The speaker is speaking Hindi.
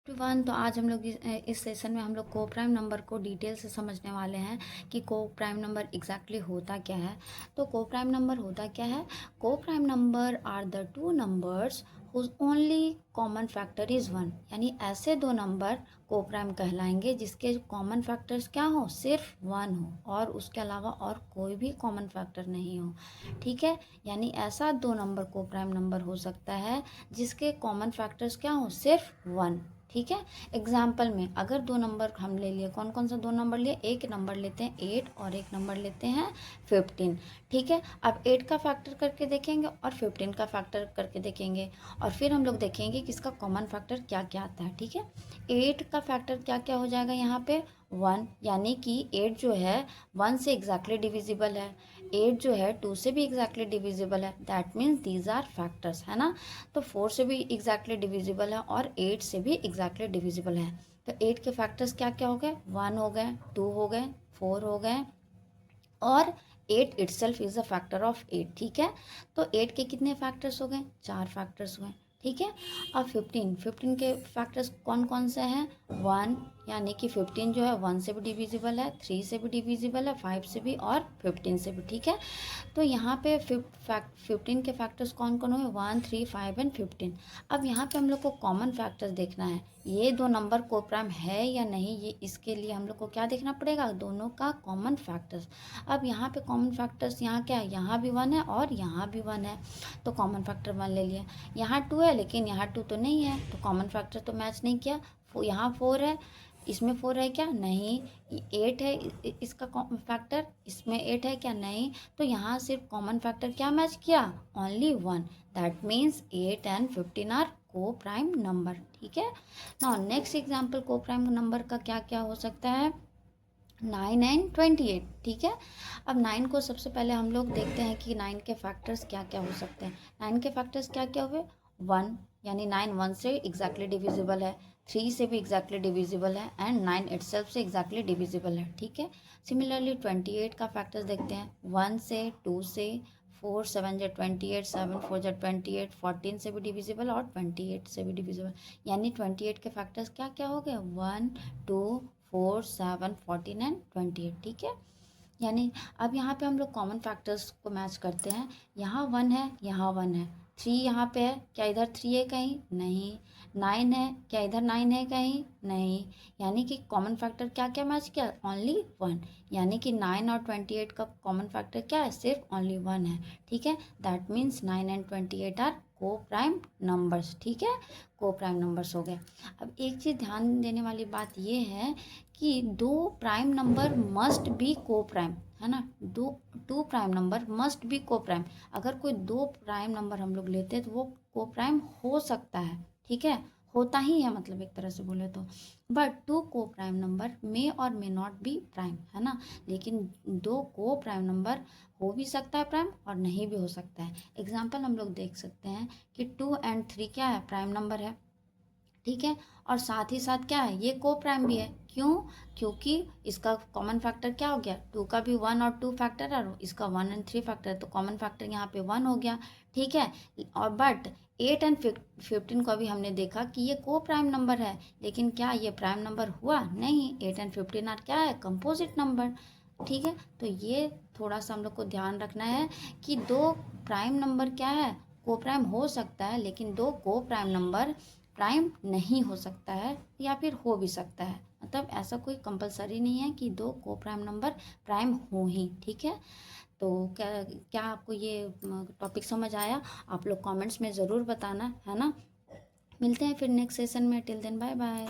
वन। तो आज हम लोग इस सेशन में हम लोग को प्राइम नंबर को डिटेल से समझने वाले हैं कि को प्राइम नंबर एग्जैक्टली होता क्या है। तो को प्राइम नंबर होता क्या है? Coprime number are the two numbers whose only common factor is one. यानी ऐसे दो नंबर को प्राइम कहलाएंगे जिसके कॉमन फैक्टर्स क्या हो? सिर्फ वन हो और उसके अलावा और कोई भी कॉमन फैक्टर नहीं हो। ठीक है, यानी ऐसा दो नंबर को प्राइम नंबर हो सकता है जिसके कॉमन फैक्टर्स क्या हो? सिर्फ वन। ठीक है, एग्जाम्पल में अगर दो नंबर हम ले लिए, कौन कौन सा दो नंबर लिए? एक नंबर लेते हैं 8 और एक नंबर लेते हैं 15। ठीक है, अब 8 का फैक्टर करके देखेंगे और 15 का फैक्टर करके देखेंगे और फिर हम लोग देखेंगे कि इसका कॉमन फैक्टर क्या क्या आता है। ठीक है, 8 का फैक्टर क्या क्या हो जाएगा यहाँ पे? 1, यानी कि 8 जो है 1 से एग्जैक्टली डिविजिबल है, 8 जो है 2 से भी एग्जैक्टली डिविजिबल है। That means these are factors, है ना। तो 4 से भी एग्जैक्टली डिविजिबल है और 8 से भी एग्जैक्टली डिविजिबल है। तो 8 के फैक्टर्स क्या क्या हो गए? 1 हो गए, 2 हो गए, 4 हो गए और 8 itself is a factor of 8। ठीक है, तो 8 के कितने फैक्टर्स हो गए? 4 फैक्टर्स हुए। ठीक है, अब 15 के फैक्टर्स कौन कौन से हैं? 1, यानी कि 15 जो है 1 से भी डिविजिबल है, 3 से भी डिविजिबल है, 5 से भी और 15 से भी। ठीक है, तो यहाँ पे 15 के फैक्टर्स कौन कौन हुए? 1, 3, 5 एंड 15। अब यहाँ पे हम लोग को कॉमन फैक्टर्स देखना है, ये दो नंबर को प्राइम है या नहीं, ये इसके लिए हम लोग को क्या देखना पड़ेगा? दोनों का कॉमन फैक्टर्स। अब यहाँ पे कॉमन फैक्टर्स यहाँ क्या है? यहाँ भी 1 है और यहाँ भी 1 है, तो कॉमन फैक्टर 1 ले लिया। यहाँ 2 है लेकिन यहाँ 2 तो नहीं है, तो कॉमन फैक्टर तो मैच नहीं किया। यहाँ 4 है, इसमें 4 है क्या? नहीं। 8 है, इसका फैक्टर, इसमें 8 है क्या? नहीं। तो यहाँ सिर्फ कॉमन फैक्टर क्या मैच किया? Only 1। That means 8 and 15 are coprime number. ठीक है, now next example coprime number का क्या क्या हो सकता है? 9 एंड 28। ठीक है, अब 9 को सबसे पहले हम लोग देखते हैं कि 9 के फैक्टर्स क्या क्या हो सकते हैं। 9 के फैक्टर्स क्या क्या हुए? 1, यानी 9 1 से एग्जैक्टली डिविजिबल है, 3 से भी एग्जैक्टली डिविजिबल है एंड 9 इटसेल्फ से एग्जैक्टली डिविजिबल है। ठीक है, सिमिलरली 28 का फैक्टर्स देखते हैं, 1 से, 2 से, 4 7 जो 28, 7 4 जो 28, 14 से भी डिविजिबल और 28 से भी डिविजिबल। यानी 28 के फैक्टर्स क्या क्या हो गए? 1 2 4 7 14 एंड 28। ठीक है, यानी अब यहाँ पे हम लोग कॉमन फैक्टर्स को मैच करते हैं। यहाँ 1 है, यहाँ 1 है, 3 यहाँ पे है, क्या इधर 3 है कहीं? नहीं। 9 है, क्या इधर 9 है कहीं? नहीं। यानी कि कॉमन फैक्टर क्या क्या मैच किया? ओनली 1। यानी कि 9 और 28 का कॉमन फैक्टर क्या है? सिर्फ ओनली 1 है। ठीक है, दैट मीन्स 9 एंड 28 आर को प्राइम नंबर्स। ठीक है, को प्राइम नंबर्स हो गए। अब एक चीज़ ध्यान देने वाली बात ये है कि दो prime number must be coprime, है ना। Two prime number must be coprime. अगर कोई दो प्राइम नंबर हम लोग लेते हैं तो वो को प्राइम हो सकता है। ठीक है, होता ही है, मतलब एक तरह से बोले तो। बट टू को प्राइम नंबर मे और मे नॉट बी प्राइम, है ना। लेकिन दो को प्राइम नंबर हो भी सकता है प्राइम और नहीं भी हो सकता है। एग्जाम्पल हम लोग देख सकते हैं कि 2 एंड 3 क्या है? प्राइम नंबर है। ठीक है, और साथ ही साथ क्या है? ये को प्राइम भी है। क्यों? क्योंकि इसका कॉमन फैक्टर क्या हो गया? 2 का भी 1 और 2 फैक्टर है और इसका 1 एंड 3 फैक्टर है, तो कॉमन फैक्टर यहाँ पे 1 हो गया। ठीक है, और बट 8 एंड 15 को अभी हमने देखा कि ये को प्राइम नंबर है, लेकिन क्या ये प्राइम नंबर हुआ? नहीं। 8 एंड 15 आर क्या है? Composite number. ठीक है, तो ये थोड़ा सा हम लोग को ध्यान रखना है कि दो प्राइम नंबर क्या है? को प्राइम हो सकता है, लेकिन दो को प्राइम नंबर प्राइम नहीं हो सकता है या फिर हो भी सकता है। मतलब ऐसा कोई कंपलसरी नहीं है कि दो को प्राइम नंबर प्राइम हो ही। ठीक है, तो क्या क्या आपको ये टॉपिक समझ आया? आप लोग कमेंट्स में ज़रूर बताना, है ना। मिलते हैं फिर नेक्स्ट सेशन में। Till then bye bye.